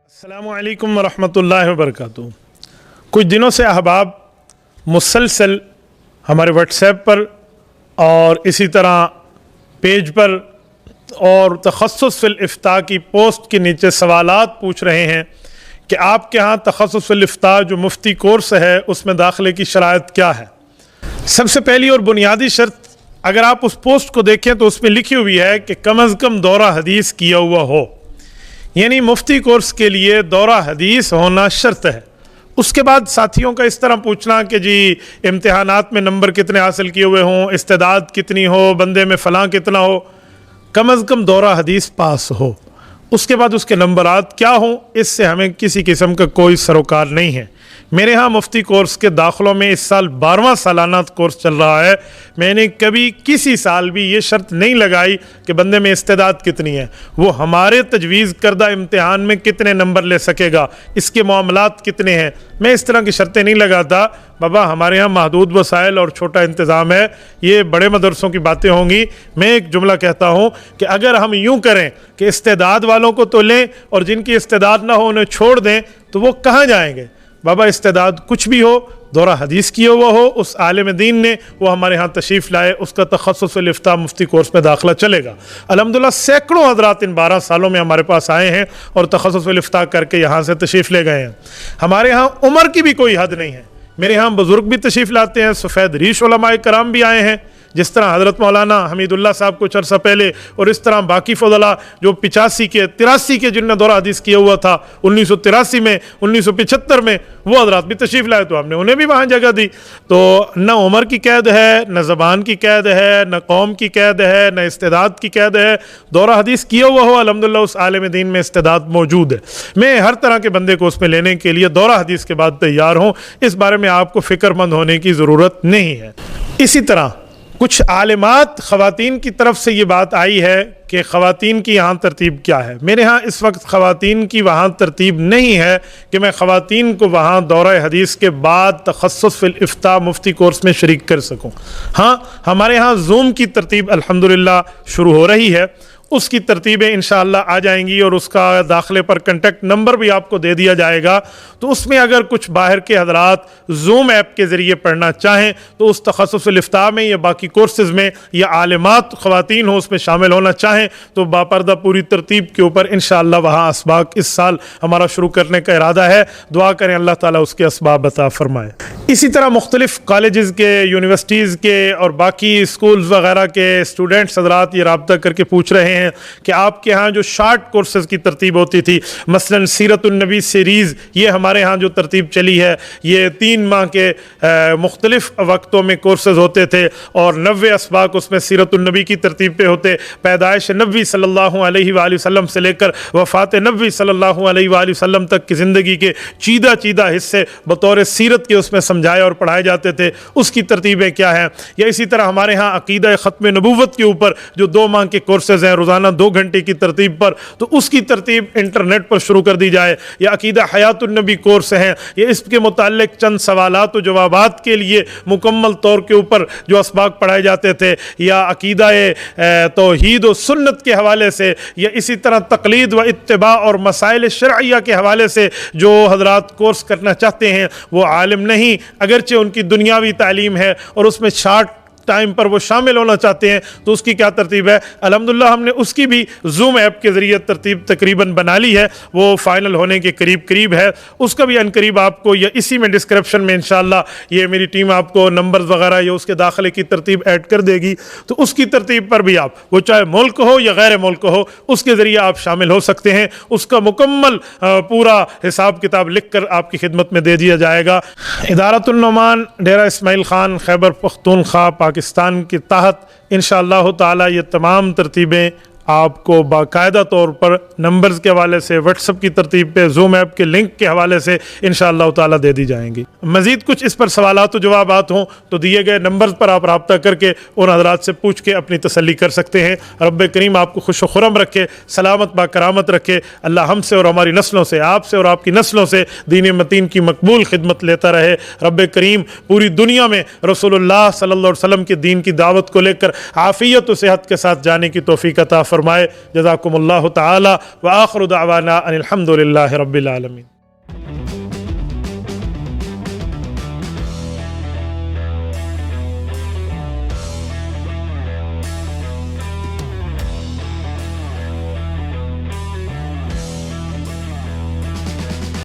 अस्सलामुअलैकुम वरहमतुल्लाहि वबरकातुहू। कुछ दिनों से अहबाब मुसलसल हमारे व्हाट्सएप पर और इसी तरह पेज पर और तखस्सुस फिल इफ्ता की पोस्ट के नीचे सवालात पूछ रहे हैं कि आपके यहाँ तखस्सुस फिल इफ्ता जो मुफ्ती कोर्स है उसमें दाखिले की शराइत क्या है। सबसे पहली और बुनियादी शर्त, अगर आप उस पोस्ट को देखें तो उसमें लिखी हुई है कि कम अज़ कम दौरा हदीस किया हुआ हो, यानी मुफ्ती कोर्स के लिए दौरा हदीस होना शर्त है। उसके बाद साथियों का इस तरह पूछना कि जी इम्तिहानात में नंबर कितने हासिल किए हुए हों, इस्तेदाद कितनी हो, बंदे में फ़लाँ कितना हो, कम अज़ कम दौरा हदीस पास हो। उसके बाद उसके नंबरात क्या हों, इससे हमें किसी किस्म का कोई सरोकार नहीं है। मेरे यहाँ मुफ्ती कोर्स के दाखिलों में इस साल 12वां सालाना कोर्स चल रहा है। मैंने कभी किसी साल भी ये शर्त नहीं लगाई कि बंदे में इस्तेदाद कितनी है, वो हमारे तजवीज़ करदा इम्तिहान में कितने नंबर ले सकेगा, इसके मामलात कितने हैं, मैं इस तरह की शर्तें नहीं लगाता। बाबा हमारे यहाँ महदूद वसाइल और छोटा इंतज़ाम है, ये बड़े मदरसों की बातें होंगी। मैं एक जुमला कहता हूँ कि अगर हम यूँ करें कि इस्तेदाद वालों को तो लें और जिनकी इस्तेदाद ना हो उन्हें छोड़ दें तो वो कहाँ जाएंगे। बाबा इस्तेदाद कुछ भी हो, दौरा हदीस किया हुआ हो, उस आलिम दीन ने वो हमारे यहाँ तशरीफ़ लाए, उसका तखस्सुस फिल इफ्ता मुफ्ती कोर्स में दाखिला चलेगा। अल्हम्दुलिल्लाह सैकड़ों हज़रात इन 12 सालों में हमारे पास आए हैं और तखस्सुस फिल इफ्ता करके यहाँ से तशरीफ़ ले गए हैं। हमारे यहाँ उम्र की भी कोई हद नहीं है, मेरे यहाँ बुज़ुर्ग भी तशरीफ़ लाते हैं, सफ़ेद रीश उलमाए कराम भी आए हैं, जिस तरह हज़रत मौलाना हमीदुल्लाह साहब कुछ अर्सा पहले, और इस तरह बाकी फ़ुज़ला जो 85 के 83 के जिनने दौरा हदीस किया हुआ था 1983 में 1975 में, वो हज़रात भी तशरीफ़ लाए तो हमने उन्हें भी वहाँ जगह दी। तो न उम्र की कैद है, न ज़बान की कैद है, न कौम की कैद है, न इस्तेदाद की कैद है। दौरा हदीस किया हुआ हो, अल्हम्दुलिल्लाह उस आलिम दीन में इस्तेदाद मौजूद है। मैं हर तरह के बंदे को उसमें लेने के लिए दौरा हदीस के बाद तैयार हूँ, इस बारे में आपको फ़िक्रमंद होने की ज़रूरत नहीं है। इसी तरह कुछ आलिमात ख़वातीन की तरफ से ये बात आई है कि ख़वातीन की यहाँ तरतीब क्या है। मेरे यहाँ इस वक्त ख़वातीन की वहाँ तरतीब नहीं है कि मैं ख़वातीन को वहाँ दौरा हदीस के बाद तखस्सुस फिल इफ्ता मुफ्ती कोर्स में शरीक कर सकूँ। हाँ, हमारे यहाँ ज़ूम की तरतीब अल्हम्दुलिल्लाह शुरू हो रही है, उसकी तरतीबें इंशाअल्लाह आ जाएंगी और उसका दाखिले पर कंटेक्ट नंबर भी आपको दे दिया जाएगा। तो उसमें अगर कुछ बाहर के हज़रात ज़ूम ऐप के ज़रिए पढ़ना चाहें तो उस तखस्सुस इफ्ता में या बाकी कोर्सेज़ में या आलिमात ख़वातीन हो उसमें शामिल होना चाहें तो बापर्दा पूरी तरतीब के ऊपर इंशाअल्लाह वहाँ असबाक इस साल हमारा शुरू करने का इरादा है। दुआ करें अल्लाह ताला उसके असबाब अता फ़रमाए। इसी तरह मुख्तलिफ़ कॉलेजेस के, यूनिवर्सिटीज़ के और बाकी स्कूल्स वगैरह के स्टूडेंट्स हज़रात ये रब्ता करके पूछ रहे हैं कि आपके यहाँ जो शार्ट कोर्सेज़ की तरतीब होती थी, मसलन सीरतुन्नबी सीरीज़, ये हमारे यहाँ जो तरतीब चली है ये 3 माह के मुख्तलिफ़ वक्तों में कोर्सेज़ होते थे और 90 असबाक उसमें सीरतुन्नबी की तरतीब पे होते। पैदाइश नबी सल्लल्लाहु अलैहि वसल्लम से लेकर वफ़ात नबी सल्लल्लाहु अलैहि वसल्लम तक की ज़िंदगी के चीदा हिस्से बतौर सीरत के उसमें समझाए और पढ़ाए जाते थे, उसकी तरतीबें क्या हैं। या इसी तरह हमारे यहाँ अक़ीदा ख़त्म नबूवत के ऊपर जो 2 माह के कोर्सेज़ हैं रोज़ाना 2 घंटे की तरतीब पर, तो उसकी तरतीब इंटरनेट पर शुरू कर दी जाए। या अक़ीदा हयातुन नबी कोर्स हैं, ये इसके मुताल्लिक़ चंद सवालात व जवाबात के लिए मुकम्मल तौर के ऊपर जो असबाक पढ़ाए जाते थे, या अक़ीदा तौहीद व सुन्नत के हवाले से, या इसी तरह तक़लीद व इत्तिबा और मसाइल शरइया के हवाले से जो हज़रात कोर्स करना चाहते हैं वो आलिम नहीं, अगरचे उनकी दुनियावी तालीम है और उसमें शार्ट टाइम पर वो शामिल होना चाहते हैं, तो उसकी क्या तरतीब है। अल्हम्दुलिल्लाह हमने उसकी भी ज़ूम ऐप के ज़रिए तरतीब तकरीबन बना ली है, वो फ़ाइनल होने के करीब है। उसका भी अनकरीब आपको या इसी में डिस्क्रिप्शन में इंशाअल्लाह ये मेरी टीम आपको नंबर्स वगैरह या उसके दाखिले की तरतीब ऐड कर देगी। तो उसकी तरतीब पर भी आप, वो चाहे मुल्क हो या गैर मुल्क हो, उसके ज़रिए आप शामिल हो सकते हैं। उसका मुकम्मल पूरा हिसाब किताब लिख कर आपकी खिदमत में दे दिया जाएगा। इदारतुन नुमान डेरा इस्माइल ख़ान खैबर पख्तूनख्वा पाकिस्तान के तहत इंशाअल्लाह ताला ये तमाम तरतीबें आपको बाकायदा तौर पर नंबर्स के हवाले से, व्हाट्सअप की तरतीब पे, ज़ूम ऐप के लिंक के हवाले से इंशाअल्लाह ताला दे दी जाएंगी। मज़ीद कुछ इस पर सवालात व जवाबात हों तो दिए गए नंबर्स पर आप रब्ता करके उन हज़रात से पूछ के अपनी तसल्ली कर सकते हैं। रब्बे करीम आपको खुश व खुरम रखे, सलामत बाकरामत रखे। अल्लाह हमसे और हमारी नस्लों से, आपसे और आपकी नस्लों से दीन मतीन की मकबूल खिदमत लेता रहे। रब्बे करीम पूरी दुनिया में रसूलुल्लाह सल्लल्लाहु अलैहि वसल्लम के दीन की दावत को लेकर आफ़ियत व सेहत के साथ जाने की तौफ़ीक़ अता फरमाए। जज़ाकुमुल्लाहु ताला व आखिरु दअवाना अनिल हम्दुलिल्लाहि रब्बिल आलमीन।